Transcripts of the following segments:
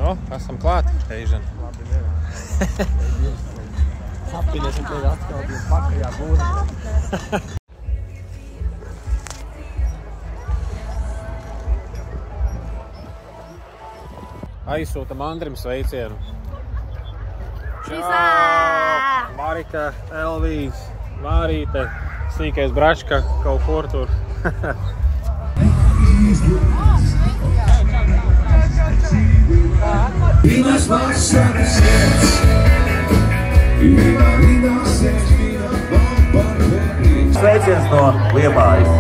Nu, esam klāt, Eižan. Labi, nevajag. Sapīniesim tevi atkal bija pakajā būrā. Aizsūtam Andrim sveicienu. Čau! Marika, Elvijas, Mārīte, sīkais Bračka kaut kur tur. Sveiciens no Liepājas.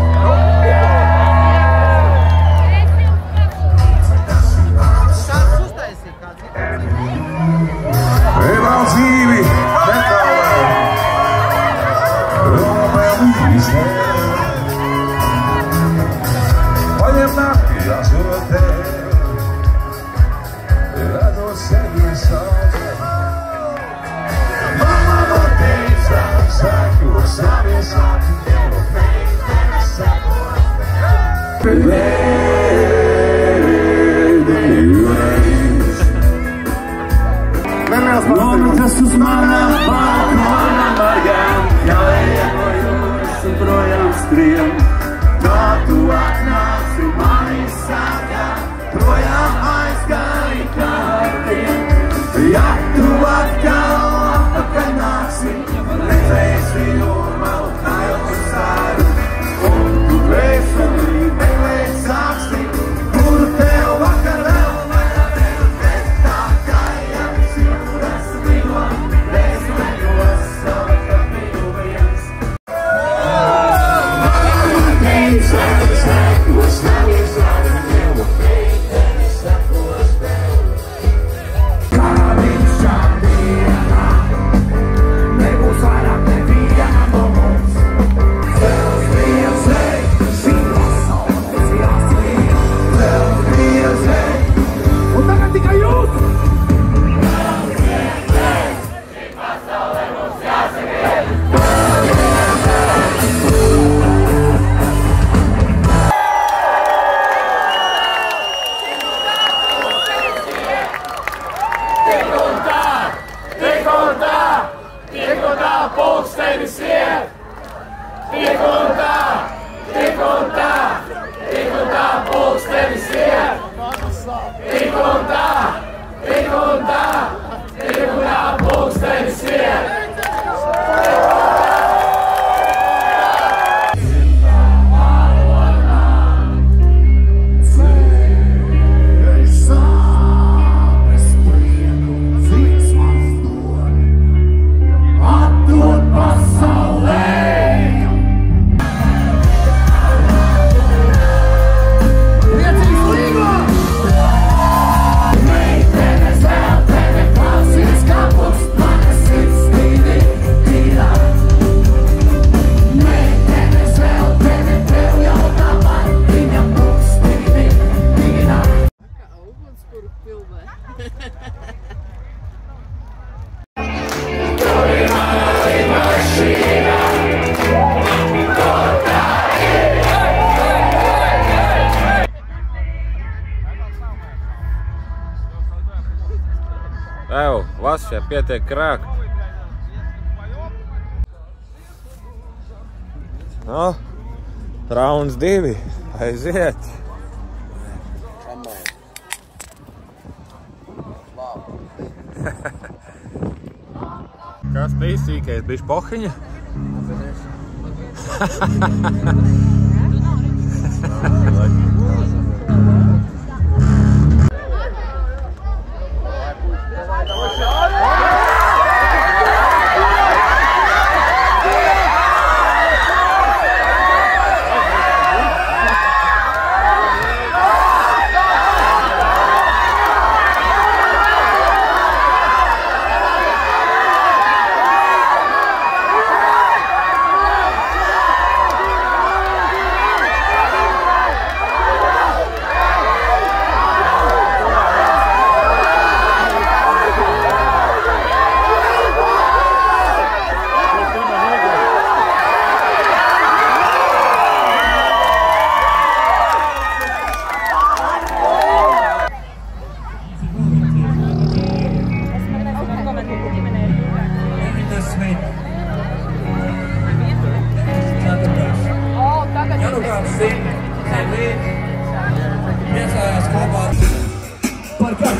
Tas uz manām balkonām vajag, jāiet no jūras un projām skrien. Tā tu atnāci mani sākā, projām aizgāji kārtiem. Ja tu atkal atpakaļ nāksi, redzēsi jūrmalu kailu sāru. Un tu vēsuli meklēt sāksi, kuru tev vakar vēl vairāk nevar tā kā jāvis jūras vīlo, bez meļos savu kapīnu viens. Sekos navies labi tevu, tevi sekos tev. Kā viņš šādienā, nebūs vairāk neviena no mums. Sevs griezei, šī pasaules jāslīd. Sevs griezei, un tagad tikai jūs! Sevs griezei, šī pasaule mums jāsagriež. Tik un tā, pulkstenis iet! Tik un tā, pulkstenis iet! Tik un tā, pulkstenis iet! Evo, Vasšē pietiek krāk. No, rauns 2, aiziet. Kas bija sīkais, bišķi pohiņa?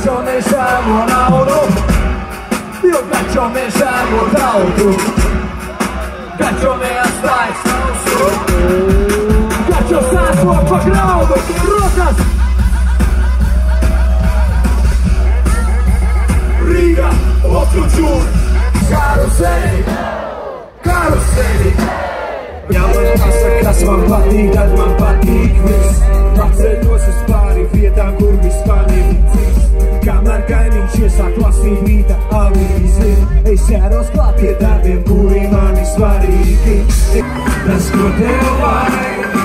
Gačomēšamo naudu, jo gačomēšamo tautu. Gačomējas laiks nav sūdu, gačo sāsot pa graudu, rokas! Rīga, Otručūr, karuseli, karuseli. Ja man pasaka, kas man patīk, tad man patīk viss. Paceļos uz pāri vietām, kur vispār nebūs. Kamēr kaimiņš iesāk lasīt rīta avīzi, es ķēros klāt pie darbiem, kuri mani svarīgi. Tas, ko tev vajag,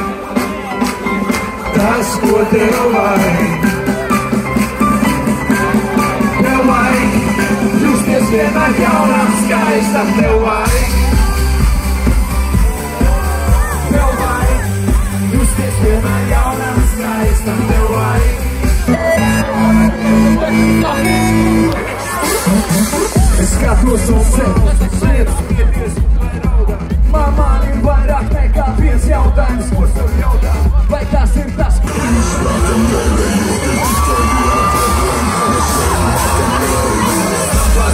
tas, ko tev vajag. Tev vajag justies vienmēr jaunām, skaistam, tev vajag. Tev vajag justies vienmēr jaunām, skaistam, tev vajag. Es skatos un sevi, smietu smieties, lai naudā. Man ir vairāk nekā viens jautājums, ko sev jautā. Vai tas ir tas, ko viņš prātam vēlējies?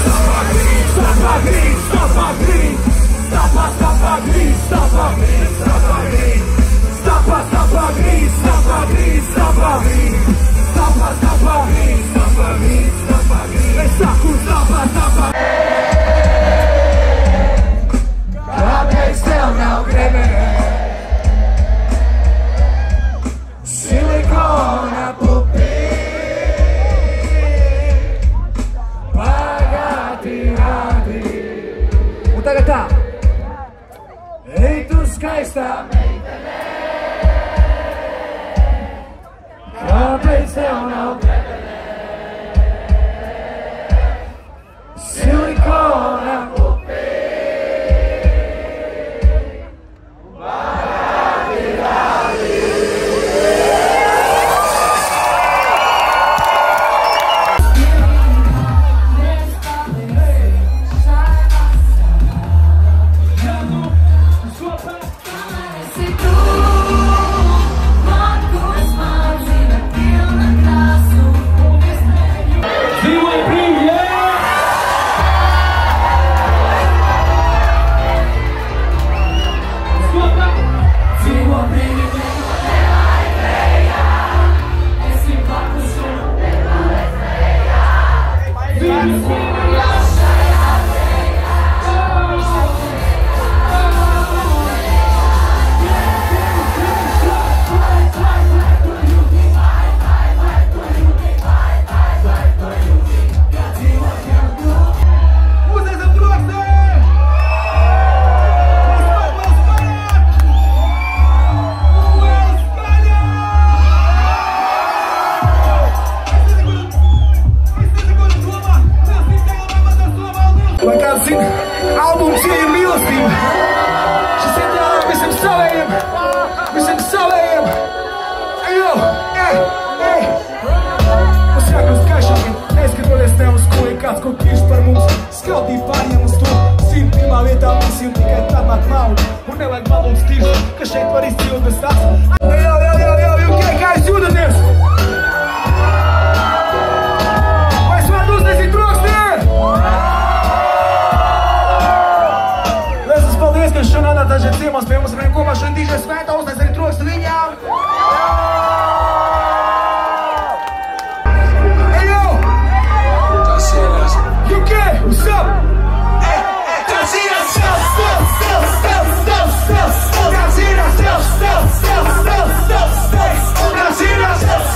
Stopā grīt, stopā grīt, stopā grīt. Stopā, stopā grīt, stopā grīt, stopā grīt. Stopā, stopā grīt, stopā grīt, stopā grīt. Stopā, stopā grīt, stopā grīt, stopā grīt. Es saku stopā, stopā grīt. Kāpēc tev nav grebenē? Silikona pupīte pagāti rādi. Un tagad tā. Ej tu skaistā meitene. Kāpēc tev nav grebenē? Silikona pupīte pagāti rādi. Albums ir mīlestība. Šis ir visam savējiem. Visam savējiem. Ejo, Mums jākļūst gaišākiem, neskatoties ne uz ko, ja kāds ko kīrš par mums. Skaudīt pārņem uz to. 101. vietā visi un tikai tad nāk nauda. Un nevajag malūts tīrš, ka šeit var izcīlt bez tās. Ejo, kā jūs jūtaties? Vai es varu uznesīt troksni? Paldies, ka šodien dažiem ciemos pie mums ar kopā šodien dīžai svētā uznes arī troksni viņām. Hey yo! UK, what's up? Gazina, stealth. Gazina, stealth.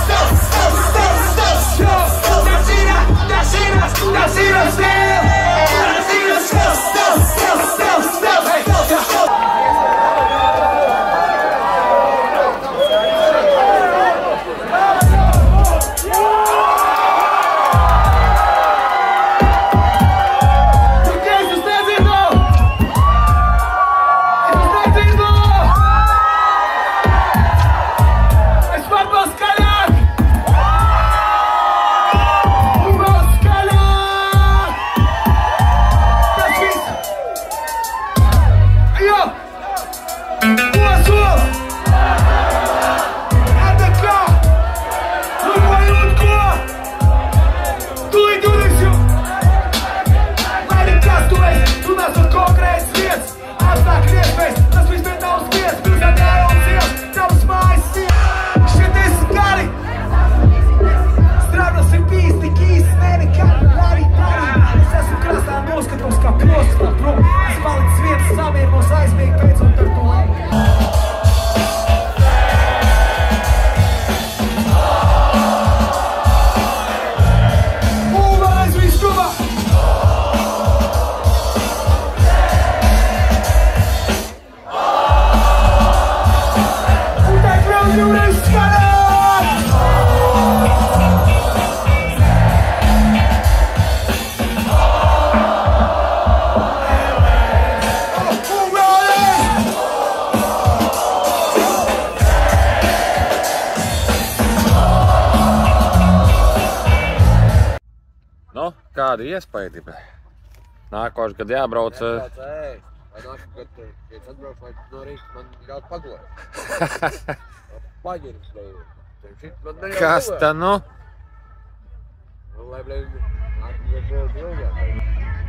Nu, kāda iespēja? Nākošais, kad jābrauc... Vai nākamgad, kad es atbraucu, vai no rīta man ļaut pagulēt. Paģiris, lai... Kas tā, nu? Lai, nākamgad vēl ilgāk.